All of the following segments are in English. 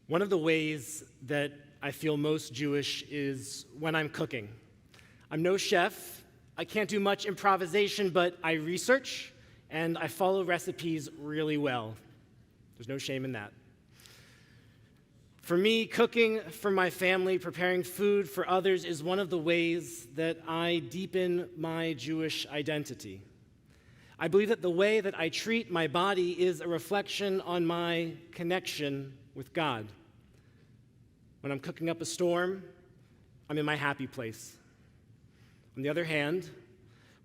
One of the ways that I feel most Jewish is when I'm cooking. I'm no chef. I can't do much improvisation, but I research and I follow recipes really well. There's no shame in that. For me, cooking for my family, preparing food for others is one of the ways that I deepen my Jewish identity. I believe that the way that I treat my body is a reflection on my connection with God. When I'm cooking up a storm, I'm in my happy place. On the other hand,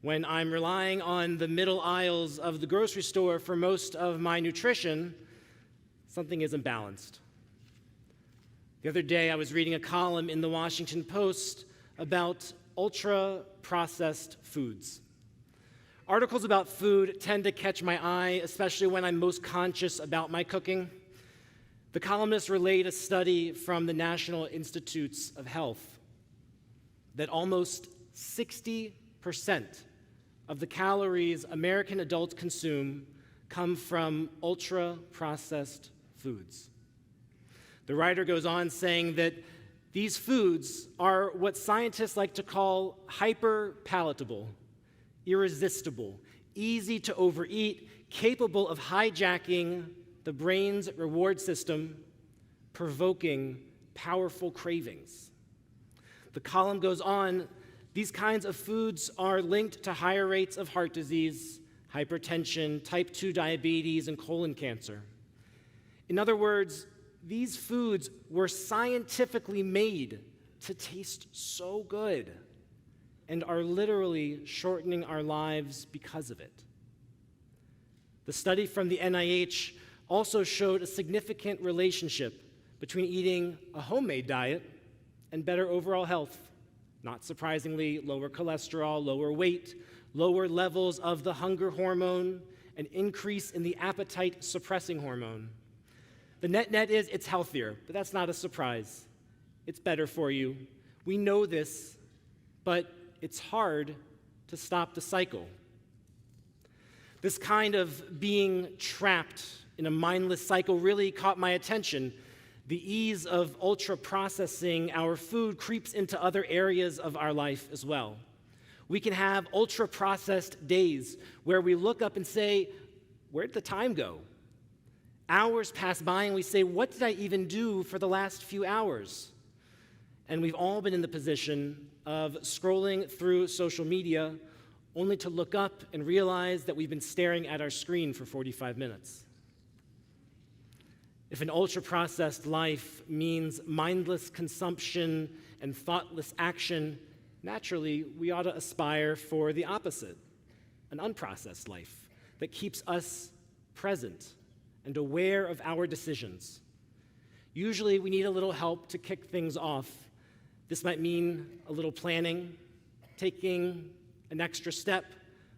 when I'm relying on the middle aisles of the grocery store for most of my nutrition, something isn't balanced. The other day, I was reading a column in the Washington Post about ultra-processed foods. Articles about food tend to catch my eye, especially when I'm most conscious about my cooking. The columnist relayed a study from the National Institutes of Health that almost 60% of the calories American adults consume come from ultra-processed foods. The writer goes on saying that these foods are what scientists like to call hyper-palatable, irresistible, easy to overeat, capable of hijacking the brain's reward system, provoking powerful cravings. The column goes on, these kinds of foods are linked to higher rates of heart disease, hypertension, type 2 diabetes, and colon cancer. In other words, these foods were scientifically made to taste so good and are literally shortening our lives because of it. The study from the NIH also showed a significant relationship between eating a homemade diet and better overall health. Not surprisingly, lower cholesterol, lower weight, lower levels of the hunger hormone, an increase in the appetite-suppressing hormone. The net is it's healthier, but that's not a surprise. It's better for you. We know this, but it's hard to stop the cycle. This kind of being trapped in a mindless cycle really caught my attention. The ease of ultra-processing our food creeps into other areas of our life as well. We can have ultra-processed days where we look up and say, where'd the time go? Hours pass by and we say, what did I even do for the last few hours? And we've all been in the position of scrolling through social media only to look up and realize that we've been staring at our screen for 45 minutes. If an ultra-processed life means mindless consumption and thoughtless action, naturally, we ought to aspire for the opposite, an unprocessed life that keeps us present and aware of our decisions. Usually, we need a little help to kick things off. This might mean a little planning, taking an extra step,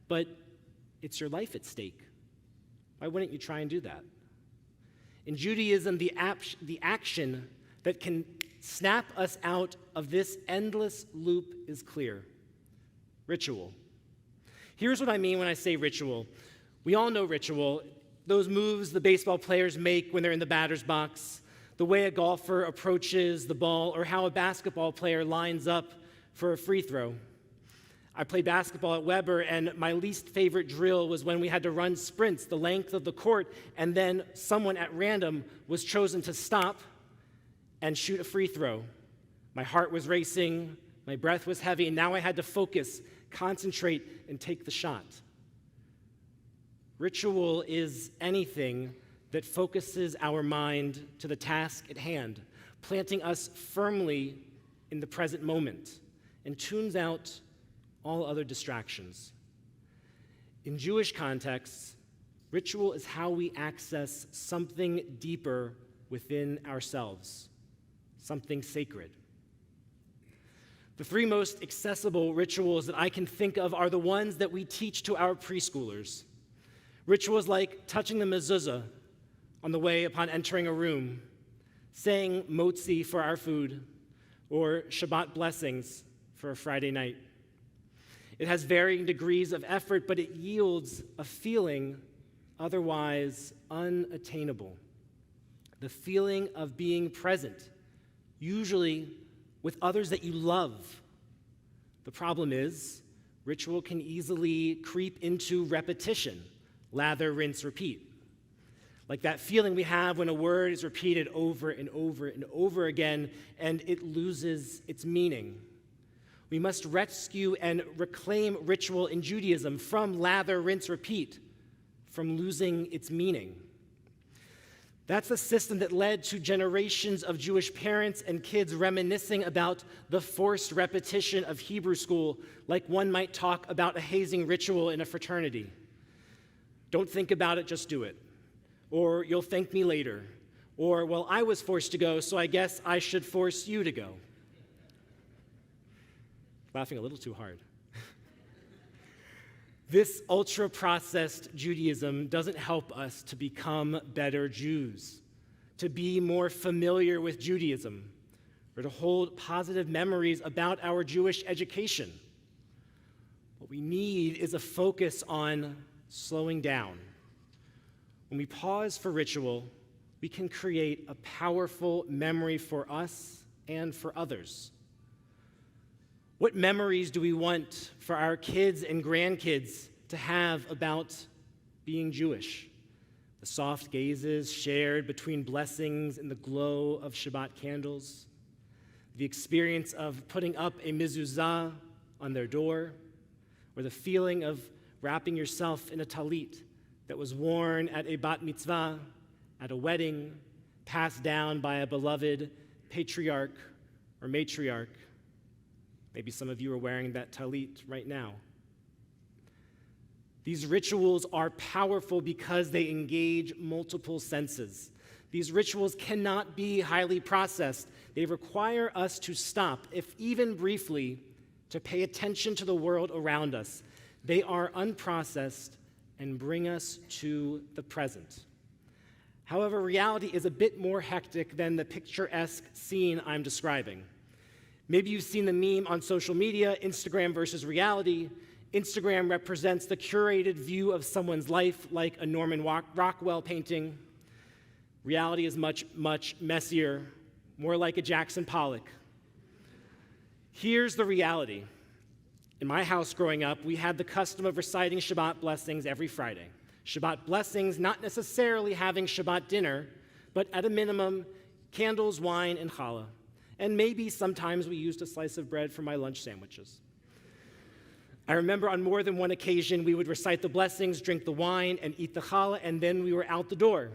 but it's your life at stake. Why wouldn't you try and do that? In Judaism, the action that can snap us out of this endless loop is clear. Ritual. Here's what I mean when I say ritual. We all know ritual. Those moves the baseball players make when they're in the batter's box, the way a golfer approaches the ball, or how a basketball player lines up for a free throw. I played basketball at Weber, and my least favorite drill was when we had to run sprints the length of the court, and then someone at random was chosen to stop and shoot a free throw. My heart was racing, my breath was heavy, and now I had to focus, concentrate, and take the shot. Ritual is anything that focuses our mind to the task at hand, planting us firmly in the present moment, and tunes out all other distractions. In Jewish contexts, ritual is how we access something deeper within ourselves, something sacred. The three most accessible rituals that I can think of are the ones that we teach to our preschoolers. Rituals like touching the mezuzah on the way upon entering a room, saying motzi for our food, or Shabbat blessings for a Friday night. It has varying degrees of effort, but it yields a feeling otherwise unattainable. the feeling of being present, usually with others that you love. The problem is, ritual can easily creep into repetition, lather, rinse, repeat. Like that feeling we have when a word is repeated over and over and over again, and it loses its meaning. We must rescue and reclaim ritual in Judaism from lather, rinse, repeat, from losing its meaning. That's the system that led to generations of Jewish parents and kids reminiscing about the forced repetition of Hebrew school, like one might talk about a hazing ritual in a fraternity. Don't think about it, just do it. Or you'll thank me later. Or, well, I was forced to go, so I guess I should force you to go. Laughing a little too hard. This ultra-processed Judaism doesn't help us to become better Jews, to be more familiar with Judaism, or to hold positive memories about our Jewish education. What we need is a focus on slowing down. When we pause for ritual, we can create a powerful memory for us and for others. What memories do we want for our kids and grandkids to have about being Jewish? The soft gazes shared between blessings in the glow of Shabbat candles, the experience of putting up a mezuzah on their door, or the feeling of wrapping yourself in a talit that was worn at a bat mitzvah, at a wedding, passed down by a beloved patriarch or matriarch. Maybe some of you are wearing that talit right now. These rituals are powerful because they engage multiple senses. These rituals cannot be highly processed. They require us to stop, if even briefly, to pay attention to the world around us. They are unprocessed and bring us to the present. However, reality is a bit more hectic than the picturesque scene I'm describing. Maybe you've seen the meme on social media, Instagram versus reality. Instagram represents the curated view of someone's life, like a Norman Rockwell painting. Reality is much, much messier, more like a Jackson Pollock. Here's the reality. In my house growing up, we had the custom of reciting Shabbat blessings every Friday. Shabbat blessings, not necessarily having Shabbat dinner, but at a minimum, candles, wine, and challah. And maybe sometimes we used a slice of bread for my lunch sandwiches. I remember on more than one occasion, we would recite the blessings, drink the wine, and eat the challah, and then we were out the door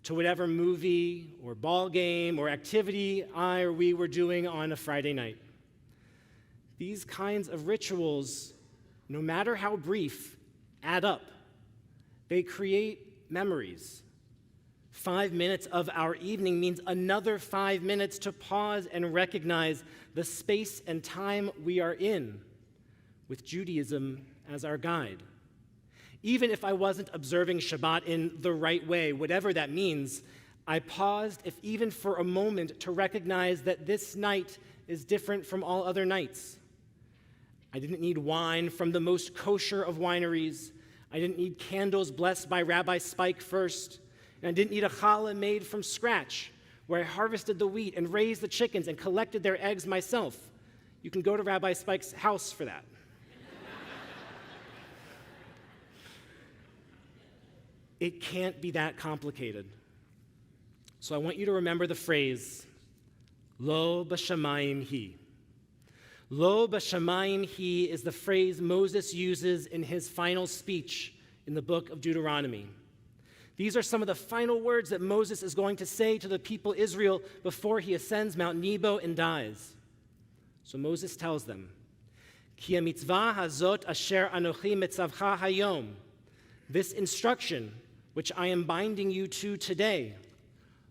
to whatever movie or ball game or activity I or we were doing on a Friday night. These kinds of rituals, no matter how brief, add up. They create memories. 5 minutes of our evening means another 5 minutes to pause and recognize the space and time we are in, with Judaism as our guide. Even if I wasn't observing Shabbat in the right way, whatever that means, I paused, if even for a moment, to recognize that this night is different from all other nights. I didn't need wine from the most kosher of wineries. I didn't need candles blessed by Rabbi Spike first. And I didn't need a challah made from scratch, where I harvested the wheat and raised the chickens and collected their eggs myself. You can go to Rabbi Spike's house for that. It can't be that complicated. So I want you to remember the phrase, Lo b'shamayim hi. Lo b'shamayim hi is the phrase Moses uses in his final speech in the book of Deuteronomy. These are some of the final words that Moses is going to say to the people Israel before he ascends Mount Nebo and dies. So Moses tells them, Ki mitzvah hazot asher anochi mitzavcha hayom. This instruction, which I am binding you to today,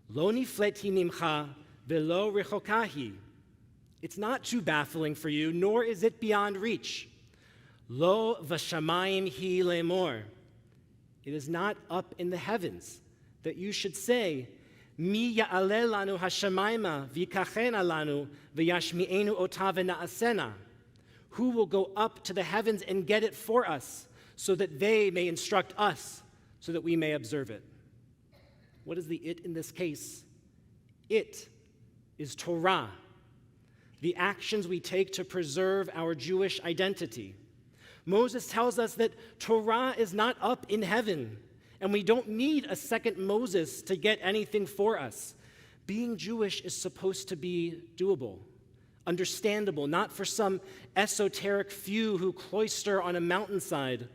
lo nifleti mimcha velo rechokahi. It's not too baffling for you, nor is it beyond reach. Lo v'shamayim hi lemor. It is not up in the heavens that you should say, Mi ya'aleh lanu hashamayma v'yikachena lanu v'yashmi'enu ota v'na'asena. Who will go up to the heavens and get it for us, so that they may instruct us, so that we may observe it? What is the it in this case? It is Torah, the actions we take to preserve our Jewish identity. Moses tells us that Torah is not up in heaven, and we don't need a second Moses to get anything for us. Being Jewish is supposed to be doable, understandable, not for some esoteric few who cloister on a mountainside,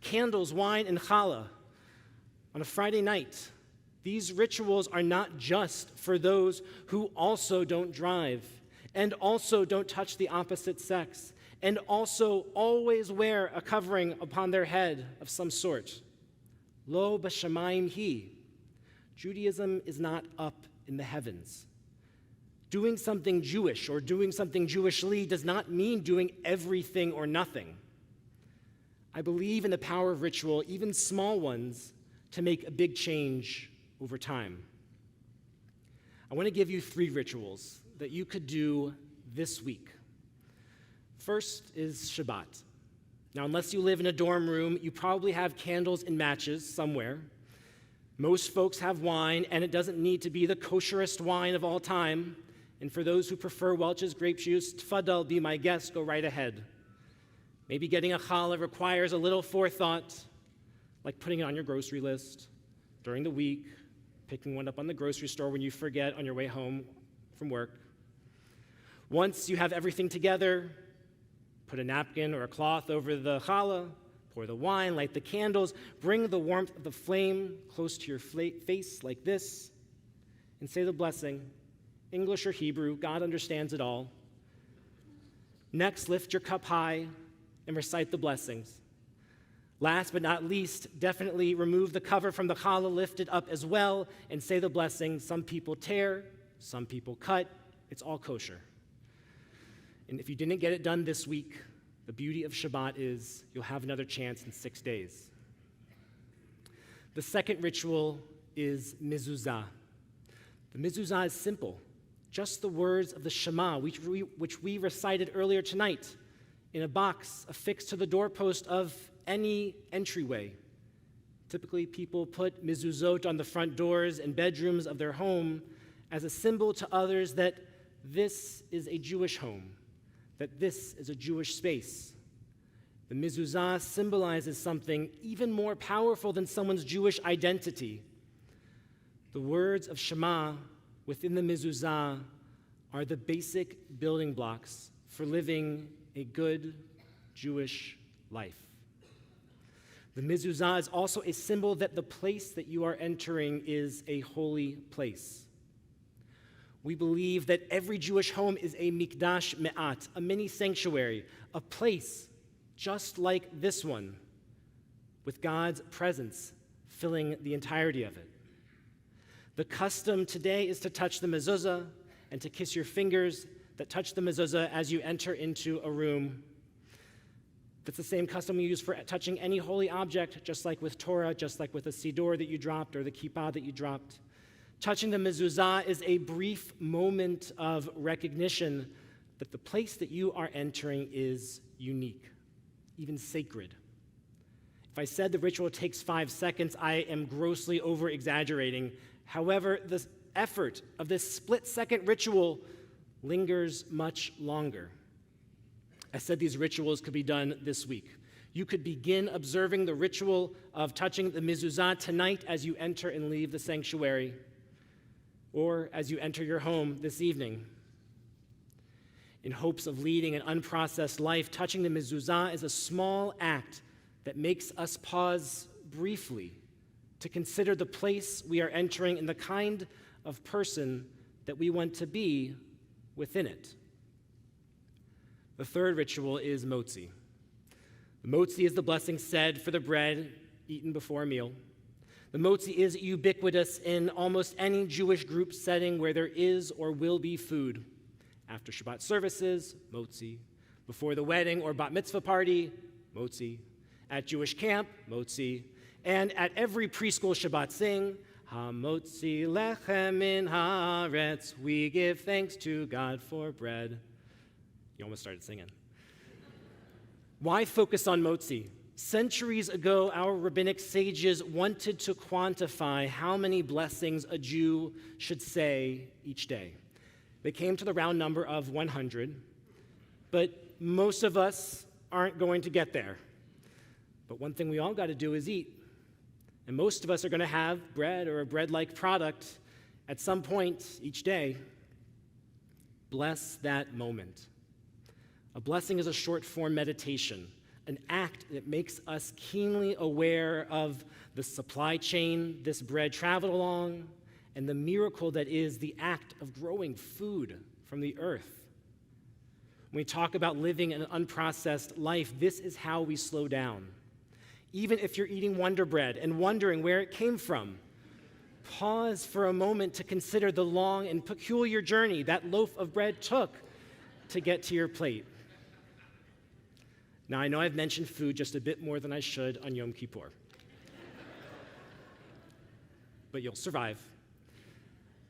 candles, wine, and challah on a Friday night. These rituals are not just for those who also don't drive and also don't touch the opposite sex and also always wear a covering upon their head of some sort. Lo b'shamayim hi. Judaism is not up in the heavens. Doing something Jewish or doing something Jewishly does not mean doing everything or nothing. I believe in the power of ritual, even small ones, to make a big change over time. I want to give you 3 rituals that you could do this week. First is Shabbat. Now, unless you live in a dorm room, you probably have candles and matches somewhere. Most folks have wine, and it doesn't need to be the kosherest wine of all time. And for those who prefer Welch's grape juice, tfaddal, be my guest, go right ahead. Maybe getting a challah requires a little forethought, like putting it on your grocery list during the week, picking one up on the grocery store when you forget on your way home from work. Once you have everything together, put a napkin or a cloth over the challah, pour the wine, light the candles, bring the warmth of the flame close to your face like this, and say the blessing, English or Hebrew, God understands it all. Next, lift your cup high and recite the blessings. Last but not least, definitely remove the cover from the challah, lift it up as well, and say the blessing. Some people tear, some people cut. It's all kosher. And if you didn't get it done this week, the beauty of Shabbat is you'll have another chance in 6 days. The second ritual is mezuzah. The mezuzah is simple, just the words of the Shema, which we recited earlier tonight, in a box affixed to the doorpost of any entryway. Typically, people put mezuzot on the front doors and bedrooms of their home as a symbol to others that this is a Jewish home, that this is a Jewish space. The mezuzah symbolizes something even more powerful than someone's Jewish identity. The words of Shema within the mezuzah are the basic building blocks for living a good Jewish life. The mezuzah is also a symbol that the place that you are entering is a holy place. We believe that every Jewish home is a mikdash me'at, a mini sanctuary, a place just like this one, with God's presence filling the entirety of it. The custom today is to touch the mezuzah and to kiss your fingers that touch the mezuzah as you enter into a room. That's the same custom we use for touching any holy object, just like with Torah, just like with a siddur that you dropped or the kippah that you dropped. Touching the mezuzah is a brief moment of recognition that the place that you are entering is unique, even sacred. If I said the ritual takes 5 seconds, I am grossly over-exaggerating. However, the effort of this split-second ritual lingers much longer. I said these rituals could be done this week. You could begin observing the ritual of touching the mezuzah tonight as you enter and leave the sanctuary, or as you enter your home this evening. In hopes of leading an unprocessed life, touching the mezuzah is a small act that makes us pause briefly to consider the place we are entering and the kind of person that we want to be within it. The third ritual is motzi. The motzi is the blessing said for the bread eaten before a meal. The motzi is ubiquitous in almost any Jewish group setting where there is or will be food. After Shabbat services, motzi. Before the wedding or bat mitzvah party, motzi. At Jewish camp, motzi. And at every preschool Shabbat sing, Ha-motzi lechem min haaretz, we give thanks to God for bread. You almost started singing. Why focus on motzi? Centuries ago, our rabbinic sages wanted to quantify how many blessings a Jew should say each day. They came to the round number of 100, but most of us aren't going to get there. But one thing we all got to do is eat. And most of us are going to have bread or a bread-like product at some point each day. Bless that moment. A blessing is a short-form meditation, an act that makes us keenly aware of the supply chain this bread traveled along and the miracle that is the act of growing food from the earth. When we talk about living an unprocessed life, this is how we slow down. Even if you're eating Wonder Bread and wondering where it came from, pause for a moment to consider the long and peculiar journey that loaf of bread took to get to your plate. Now, I know I've mentioned food just a bit more than I should on Yom Kippur. But you'll survive.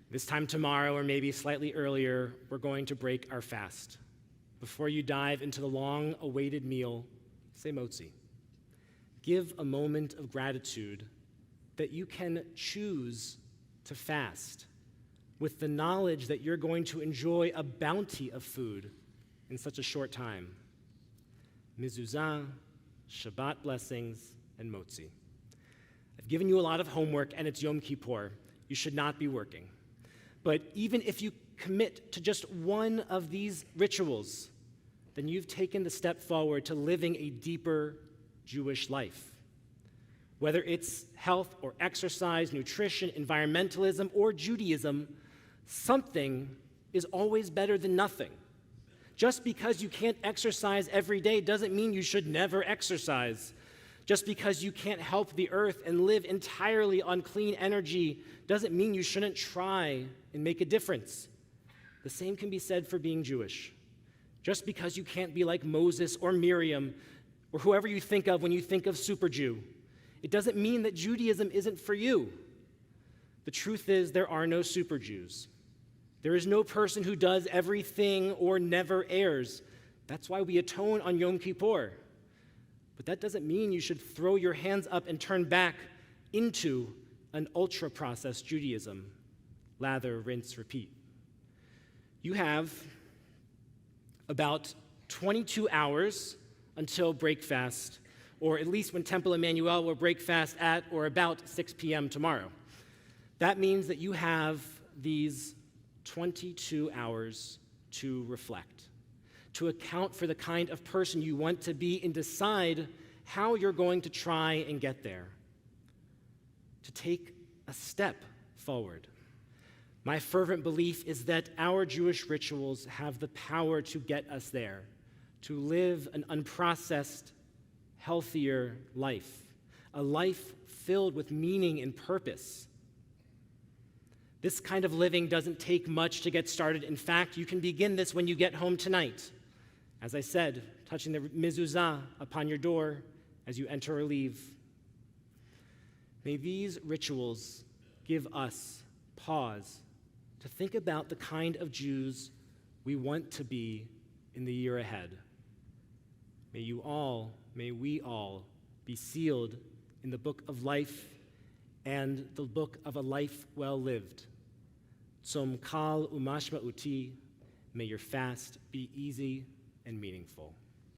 This time tomorrow, or maybe slightly earlier, we're going to break our fast. Before you dive into the long-awaited meal, say motzi. Give a moment of gratitude that you can choose to fast with the knowledge that you're going to enjoy a bounty of food in such a short time. Mezuzah, Shabbat blessings, and motzi. I've given you a lot of homework, and it's Yom Kippur. You should not be working. But even if you commit to just one of these rituals, then you've taken the step forward to living a deeper Jewish life. Whether it's health or exercise, nutrition, environmentalism, or Judaism, something is always better than nothing. Just because you can't exercise every day doesn't mean you should never exercise. Just because you can't help the earth and live entirely on clean energy doesn't mean you shouldn't try and make a difference. The same can be said for being Jewish. Just because you can't be like Moses or Miriam or whoever you think of when you think of Super Jew, it doesn't mean that Judaism isn't for you. The truth is there are no Super Jews. There is no person who does everything or never errs. That's why we atone on Yom Kippur. But that doesn't mean you should throw your hands up and turn back into an ultra-processed Judaism. Lather, rinse, repeat. You have about 22 hours until break fast, or at least when Temple Emanu-El will break fast at or about 6 p.m. tomorrow. That means that you have these 22 hours to reflect, to account for the kind of person you want to be and decide how you're going to try and get there, to take a step forward. My fervent belief is that our Jewish rituals have the power to get us there, to live an unprocessed, healthier life, a life filled with meaning and purpose. This kind of living doesn't take much to get started. In fact, you can begin this when you get home tonight. As I said, touching the mezuzah upon your door as you enter or leave. May these rituals give us pause to think about the kind of Jews we want to be in the year ahead. May we all be sealed in the book of life and the book of a life well lived. Tzom kal umashma'uti, may your fast be easy and meaningful.